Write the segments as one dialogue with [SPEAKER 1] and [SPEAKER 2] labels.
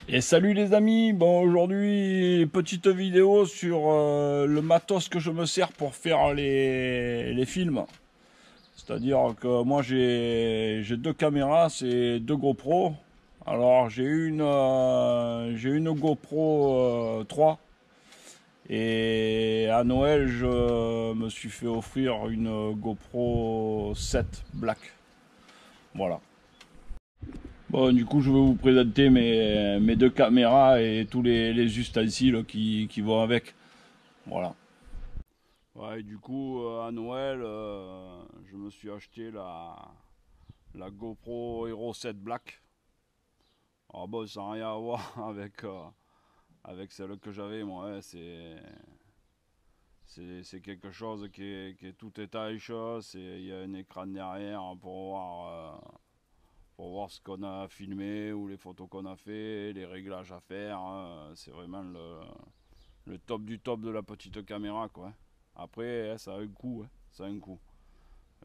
[SPEAKER 1] Et salut les amis, bon aujourd'hui petite vidéo sur le matos que je me sers pour faire les films. C'est-à-dire que moi j'ai deux caméras, c'est deux GoPro. Alors j'ai une GoPro 3 et à Noël je me suis fait offrir une GoPro 7 Black. Voilà. Bon, du coup, je vais vous présenter mes deux caméras et tous les ustensiles qui vont avec. Voilà. Ouais, du coup, à Noël, je me suis acheté la GoPro Hero 7 Black. Alors bon, ça n'a rien à voir avec celle que j'avais, moi. Hein. C'est quelque chose qui est tout étanche. Il y a un écran derrière pour voir ce qu'on a filmé ou les photos qu'on a fait, les réglages à faire. Hein. C'est vraiment le top du top de la petite caméra, quoi. Après, ça a un coût, hein. Ça a un coût.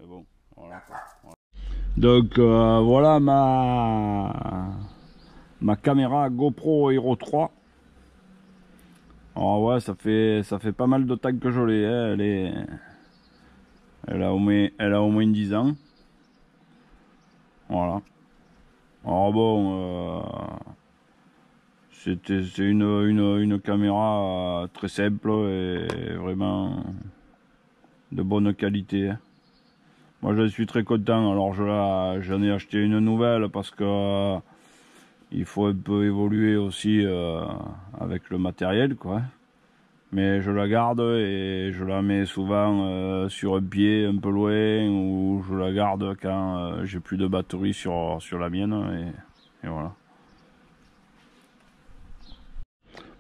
[SPEAKER 1] Mais bon, voilà, quoi. Voilà. Donc voilà ma caméra GoPro Hero 3. Alors ouais, ça fait pas mal de temps que je l'ai. Hein. Elle a au moins 10 ans. Voilà. Alors bon, c'est une caméra très simple et vraiment de bonne qualité. Hein. Moi je suis très content. Alors j'en ai acheté une nouvelle parce que il faut un peu évoluer aussi avec le matériel, quoi. Mais je la garde et je la mets souvent sur un pied un peu loin, ou je la garde quand j'ai plus de batterie sur la mienne et voilà.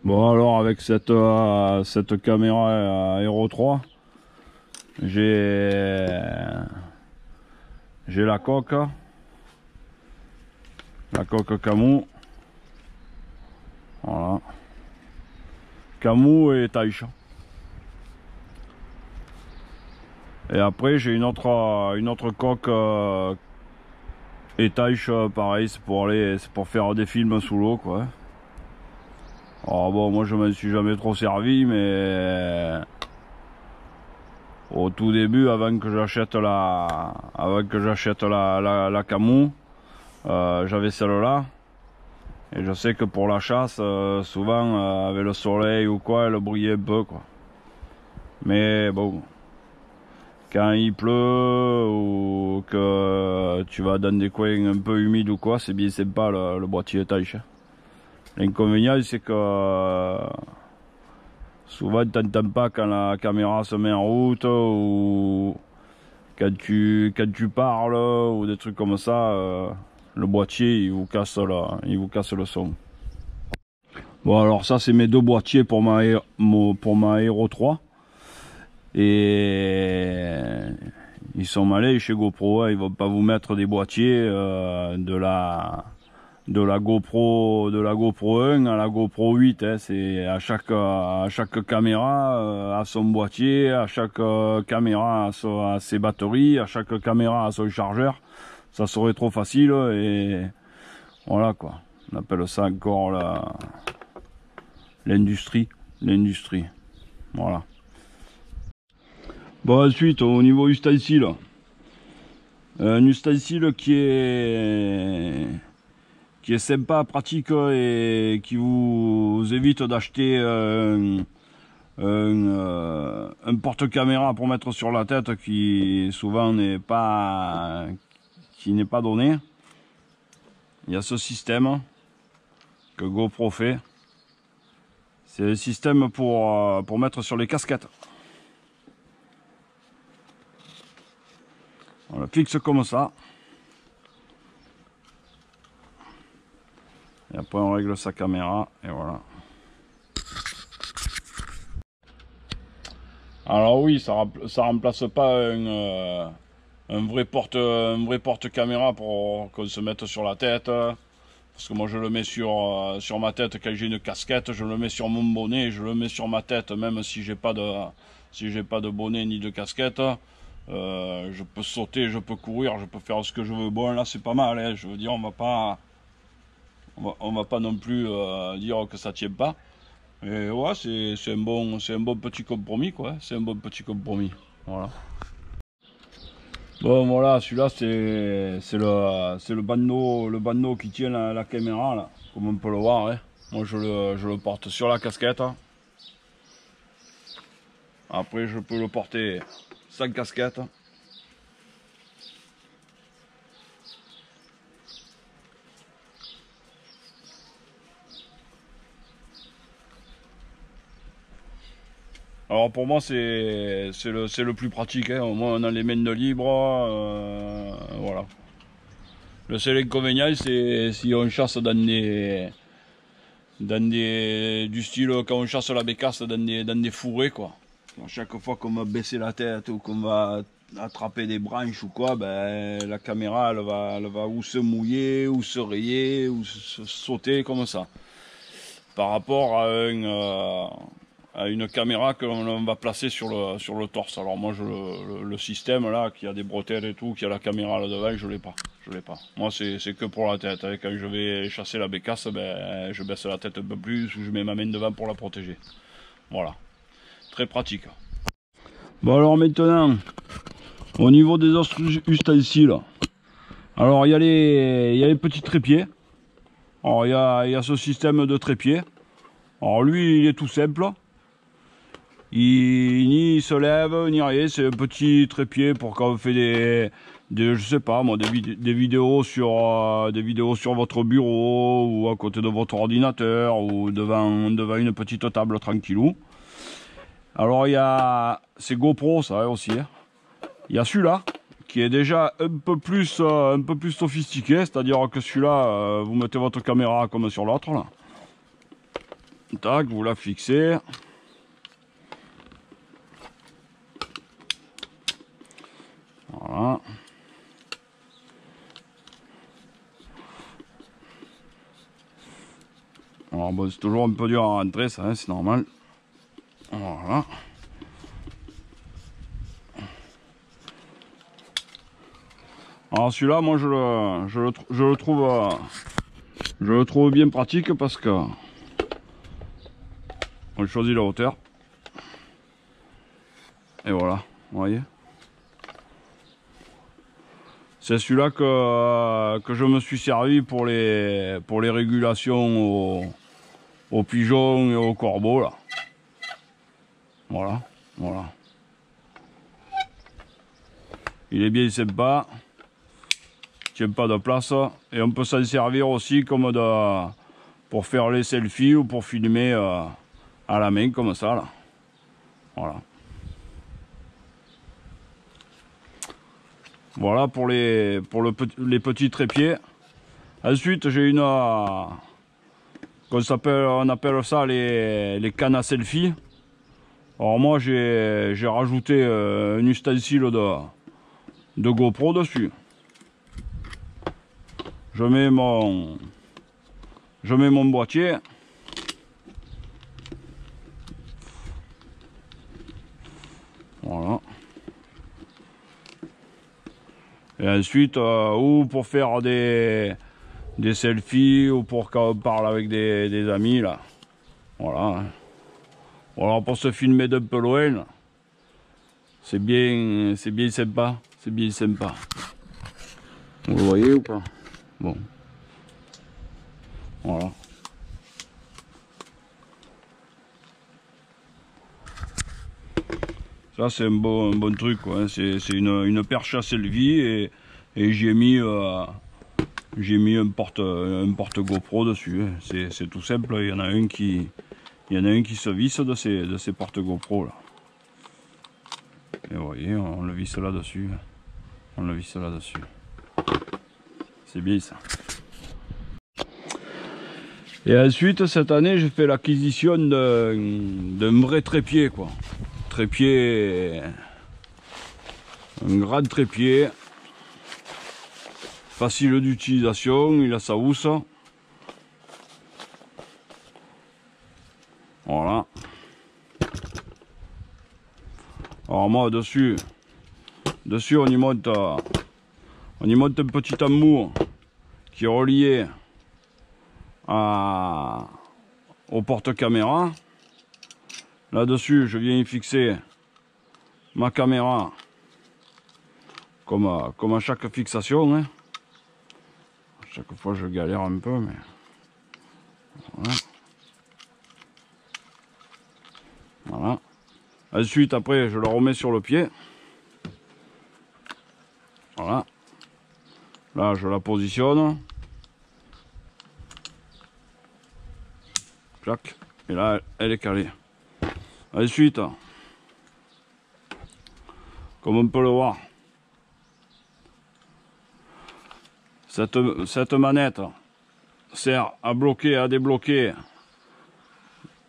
[SPEAKER 1] Bon, alors avec cette caméra Hero 3, j'ai la coque Camu, voilà, Camu et Taïcha. Et après j'ai une autre coque étanche, pareil, c'est pour faire des films sous l'eau, quoi. Alors bon, moi je m'en suis jamais trop servi, mais au tout début, avant que j'achète la Camu, j'avais celle-là. Et je sais que pour la chasse, souvent avec le soleil ou quoi, elle brillait un peu, quoi. Mais bon, quand il pleut ou que tu vas dans des coins un peu humides ou quoi, c'est bien sympa le boîtier étanche. L'inconvénient, c'est que souvent tu n'entends pas quand la caméra se met en route, ou quand tu parles ou des trucs comme ça, le boîtier il vous casse le son. Bon, alors ça c'est mes deux boîtiers pour ma Hero 3. Et ils sont malins chez GoPro, hein. Ils vont pas vous mettre des boîtiers de la GoPro 1 à la GoPro 8, hein. C'est à chaque caméra a son boîtier, à chaque caméra a ses batteries, à chaque caméra a son chargeur. Ça serait trop facile et voilà, quoi. On appelle ça encore l'industrie. Voilà. Bon, ensuite au niveau ustensile, un ustensile qui est sympa, pratique et qui vous évite d'acheter un porte-caméra pour mettre sur la tête qui souvent n'est pas donné. Il y a ce système que GoPro fait. C'est le système pour mettre sur les casquettes. On le fixe comme ça. Et après on règle sa caméra et voilà. Alors oui, ça remplace pas un vrai porte-caméra pour qu'on se mette sur la tête. Parce que moi je le mets sur ma tête quand j'ai une casquette, je le mets sur mon bonnet, je le mets sur ma tête même si j'ai pas de bonnet ni de casquette. Je peux sauter, je peux courir, je peux faire ce que je veux. Bon là c'est pas mal, hein. Je veux dire, on va pas On va pas non plus dire que ça tient pas. Et ouais, c'est un bon petit compromis, quoi. C'est un bon petit compromis. Voilà. Bon, voilà, celui-là, c'est le bandeau qui tient la caméra, là, comme on peut le voir. Hein. Moi, je le porte sur la casquette. Après, je peux le porter sans casquette. Alors pour moi c'est le plus pratique, hein. Au moins on a les mains de libre, voilà. Le seul inconvénient c'est si on chasse du style quand on chasse la bécasse dans des fourrés quoi. À chaque fois qu'on va baisser la tête ou qu'on va attraper des branches ou quoi, ben la caméra elle va ou se mouiller ou se rayer ou se sauter comme ça. Par rapport à une caméra que l'on va placer sur le torse. Alors moi le système là qui a des bretelles et tout, qui a la caméra là devant, je l'ai pas. Moi c'est que pour la tête. Quand je vais chasser la bécasse, ben je baisse la tête un peu plus ou je mets ma main devant pour la protéger. Voilà. Très pratique. Bon alors maintenant, au niveau des autres ustensiles, alors il y a les petits trépieds. Alors il y a ce système de trépied. Alors lui il est tout simple. Ni il se lève ni rien, c'est un petit trépied pour quand on fait je sais pas moi, des vidéos sur votre bureau ou à côté de votre ordinateur ou devant une petite table tranquillou. Alors il y a ces GoPro ça aussi. Hein. Il y a celui-là qui est déjà un peu plus sophistiqué, c'est-à-dire que celui-là vous mettez votre caméra comme sur l'autre là. Tac, vous la fixez. Voilà. Alors bon, c'est toujours un peu dur à rentrer ça, hein, c'est normal. Voilà. Alors celui-là, moi je le trouve bien pratique parce que on choisit la hauteur. Et voilà, vous voyez. C'est celui-là que je me suis servi pour les régulations aux pigeons et aux corbeaux là. Voilà. Il est bien sympa. Il tient pas de place. Et on peut s'en servir aussi comme pour faire les selfies ou pour filmer à la main comme ça là. Voilà. Voilà pour les petits trépieds. Ensuite j'ai une on appelle ça les cannes à selfie. Alors moi j'ai rajouté un ustensile de GoPro dessus. Je mets mon boîtier. Voilà. Et ensuite, ou pour faire des selfies, ou pour quand on parle avec des amis, là. Voilà. Voilà, pour se filmer d'un peu loin, c'est bien sympa. C'est bien sympa. Vous le voyez ou pas? Bon. Voilà. Ça c'est un bon truc quoi. Hein. C'est une perche à selfie et j'ai mis un porte GoPro dessus. Hein. C'est tout simple. Il y en a un qui se visse de ces porte GoPro là. Et vous voyez, on le visse là-dessus. On le visse là-dessus. C'est bien ça. Et ensuite cette année j'ai fait l'acquisition d'un vrai trépied quoi. Trépied, un grand trépied, facile d'utilisation, il a sa housse. Voilà. Alors moi dessus on y monte un petit amour qui est relié au porte-caméra. Là-dessus, je viens y fixer ma caméra comme à chaque fixation. Hein. À chaque fois, je galère un peu, mais voilà. Voilà. Ensuite, après, je le remets sur le pied. Voilà. Là, je la positionne. Clac. Et là, elle est calée. Ensuite, comme on peut le voir, cette manette sert à bloquer et à débloquer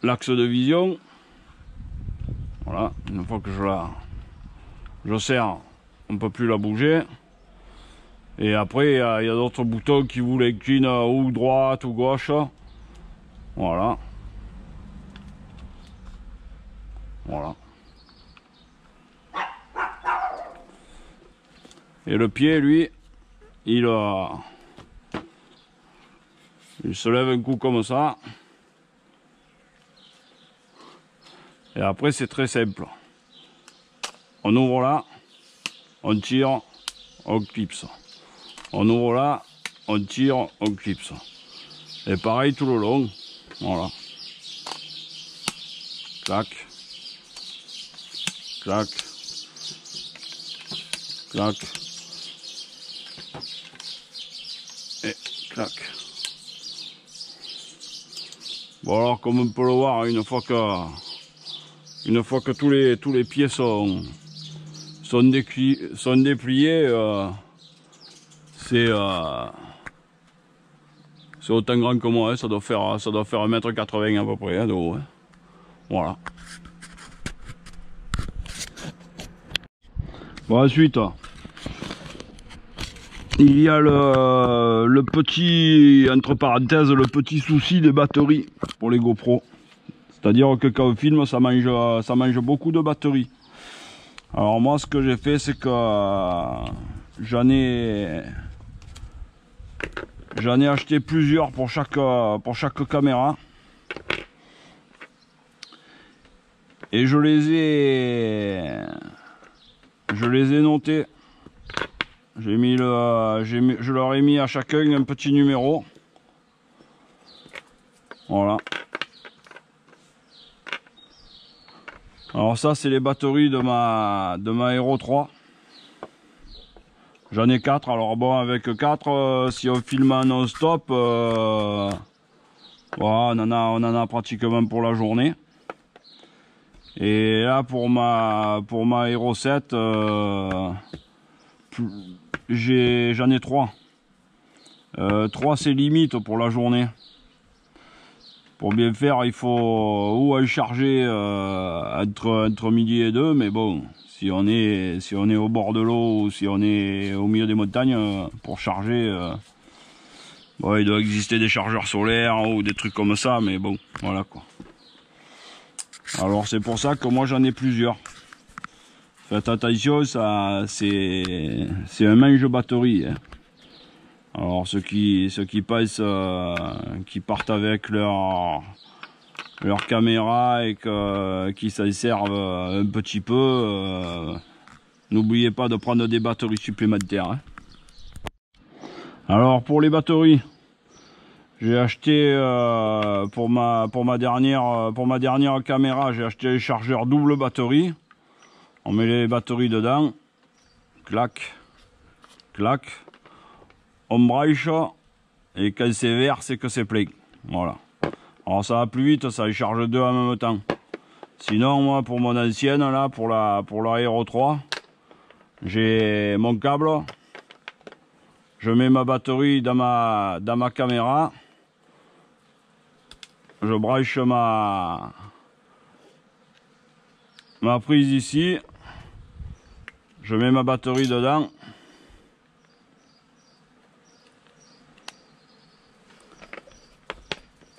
[SPEAKER 1] l'axe de vision. Voilà, une fois que je serre, on ne peut plus la bouger. Et après, il y a d'autres boutons qui vous l'inclinent ou droite ou gauche. Voilà. Voilà. Et le pied, lui, il se lève un coup comme ça. Et après, c'est très simple. On ouvre là, on tire, on clipse. On ouvre là, on tire, on clipse. Et pareil tout le long. Voilà. Clac. Clac. Clac. Et clac. Bon alors, comme on peut le voir, une fois que tous les pieds sont dépliés, c'est autant grand que moi, hein. Ça doit faire 1,80 m à peu près, hein, de haut, hein. Voilà. Bon, ensuite, il y a le petit, entre parenthèses, le petit souci des batteries pour les GoPro. C'est-à-dire que quand on filme, ça mange beaucoup de batteries. Alors moi, ce que j'ai fait, c'est que j'en ai acheté plusieurs pour chaque caméra. Et je les ai notés. Je leur ai mis à chacun un petit numéro. Voilà. Alors ça, c'est les batteries de ma Hero 3. J'en ai 4. Alors bon, avec 4, si on filme en non-stop, voilà, on en a pratiquement pour la journée. Et là, pour ma Hero 7, j'en ai 3. 3, c'est limite pour la journée. Pour bien faire, il faut ou en charger entre midi et 2, mais bon, si on est au bord de l'eau ou si on est au milieu des montagnes, pour charger, bon, il doit exister des chargeurs solaires ou des trucs comme ça, mais bon, voilà quoi. Alors c'est pour ça que moi j'en ai plusieurs. Faites attention, ça c'est un manche batterie, hein. Alors ceux qui pensent qui partent avec leur caméra et qui s'en servent un petit peu, n'oubliez pas de prendre des batteries supplémentaires, hein. Alors pour les batteries, j'ai acheté pour ma dernière caméra, j'ai acheté un chargeur double batterie. On met les batteries dedans, clac, clac. On branche et quand c'est vert, c'est que c'est plein. Voilà. Alors ça va plus vite, ça charge 2 en même temps. Sinon, moi, pour mon ancienne, là, pour la Hero 3, j'ai mon câble. Je mets ma batterie dans ma caméra. Je branche ma prise ici. Je mets ma batterie dedans.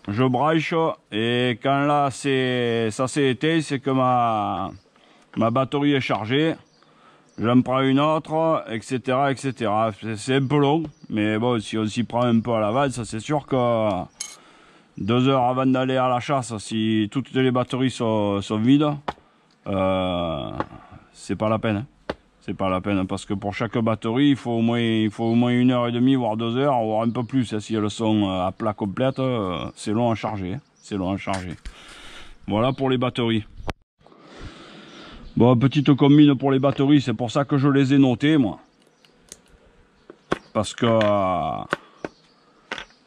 [SPEAKER 1] Je branche et quand là ça s'est éteint, c'est que ma batterie est chargée. J'en prends une autre, etc. etc. C'est un peu long, mais bon, si on s'y prend un peu à l'avance, c'est sûr que 2 heures avant d'aller à la chasse, si toutes les batteries sont vides, c'est pas la peine. Hein. C'est pas la peine parce que pour chaque batterie, il faut au moins 1h30, voire 2 heures, voire un peu plus. Si elles sont à plat complète, c'est long à charger. Hein. C'est long à charger. Voilà pour les batteries. Bon, petite combine pour les batteries, c'est pour ça que je les ai notées, moi. Parce que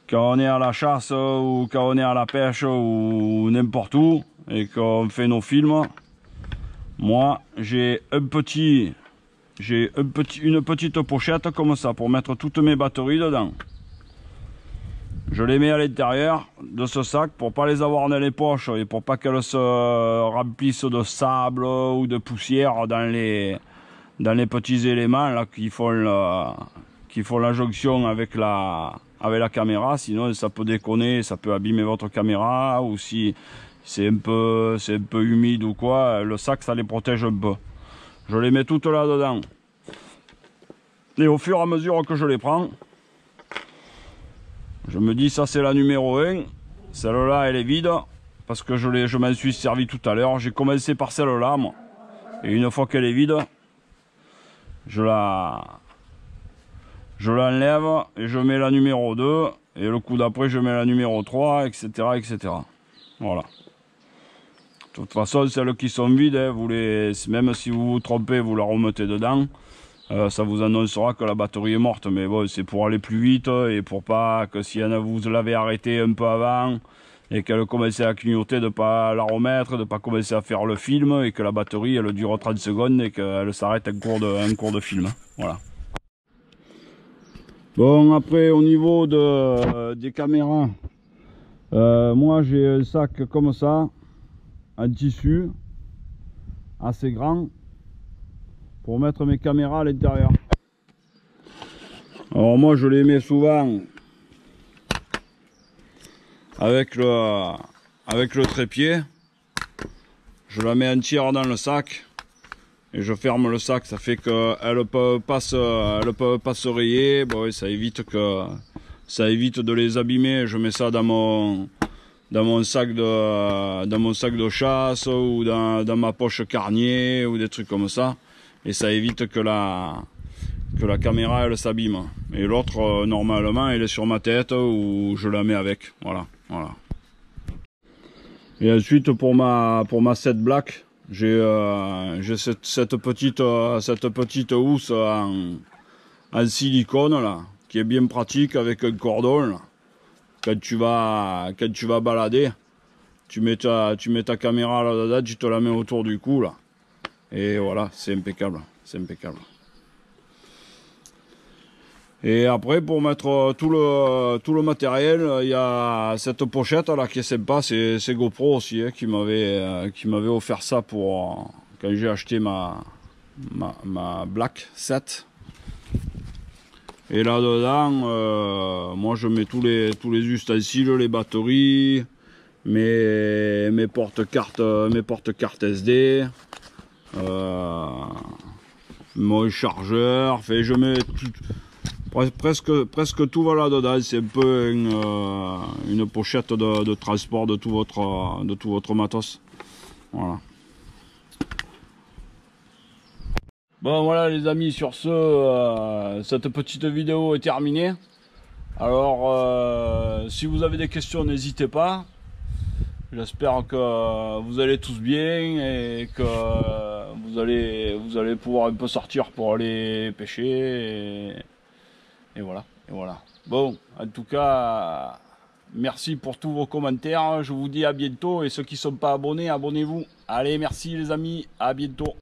[SPEAKER 1] quand on est à la chasse ou quand on est à la pêche ou n'importe où et qu'on fait nos films, moi j'ai une petite pochette comme ça pour mettre toutes mes batteries dedans. Je les mets à l'intérieur de ce sac pour pas les avoir dans les poches et pour pas qu'elles se remplissent de sable ou de poussière dans les petits éléments là qui font la jonction avec la caméra. Sinon ça peut déconner, ça peut abîmer votre caméra, ou si c'est un peu humide ou quoi, le sac ça les protège un peu. Je les mets toutes là dedans et au fur et à mesure que je les prends, je me dis ça c'est la numéro 1, celle-là elle est vide parce que je m'en suis servi tout à l'heure. J'ai commencé par celle-là moi, et une fois qu'elle est vide, je l'enlève et je mets la numéro 2, et le coup d'après je mets la numéro 3, etc. etc. Voilà. De toute façon, celles qui sont vides, hein, même si vous vous trompez, vous la remettez dedans. Ça vous annoncera que la batterie est morte, mais bon, c'est pour aller plus vite et pour pas que si vous l'avez arrêtée un peu avant et qu'elle commençait à clignoter, de pas la remettre, de pas commencer à faire le film et que la batterie elle dure 30 secondes et qu'elle s'arrête en cours de film. Voilà. Bon, après au niveau des caméras, moi j'ai un sac comme ça en tissu assez grand pour mettre mes caméras à l'intérieur. Alors moi je les mets souvent avec le trépied. Je la mets entière dans le sac et je ferme le sac. Ça fait qu'elle ne peut pas se rayer. Bon, et ça évite de les abîmer. Je mets ça dans mon sac de chasse ou dans ma poche carnier ou des trucs comme ça. Et ça évite que la caméra elle s'abîme. Et l'autre normalement elle est sur ma tête ou je la mets avec. Voilà. Et ensuite pour ma 7 Black, j'ai cette petite housse en silicone là, qui est bien pratique avec un cordon là. Quand tu vas balader, tu mets ta caméra là-dedans, tu te la mets autour du cou là. Et voilà, c'est impeccable, c'est impeccable. Et après pour mettre tout le matériel, il y a cette pochette là qui est sympa, c'est GoPro aussi hein, qui m'avait offert ça pour quand j'ai acheté ma Black 7. Et là dedans, moi je mets tous les ustensiles, les batteries, mes porte-cartes SD. Mon chargeur, enfin je mets presque tout va là dedans. C'est un peu une pochette de transport de tout votre matos. Voilà. Bon voilà les amis, sur ce cette petite vidéo est terminée. Alors si vous avez des questions, n'hésitez pas. J'espère que vous allez tous bien et que vous allez pouvoir un peu sortir pour aller pêcher et voilà. Bon, en tout cas, merci pour tous vos commentaires. Je vous dis à bientôt, et ceux qui ne sont pas abonnés, abonnez-vous. Allez, merci les amis, à bientôt.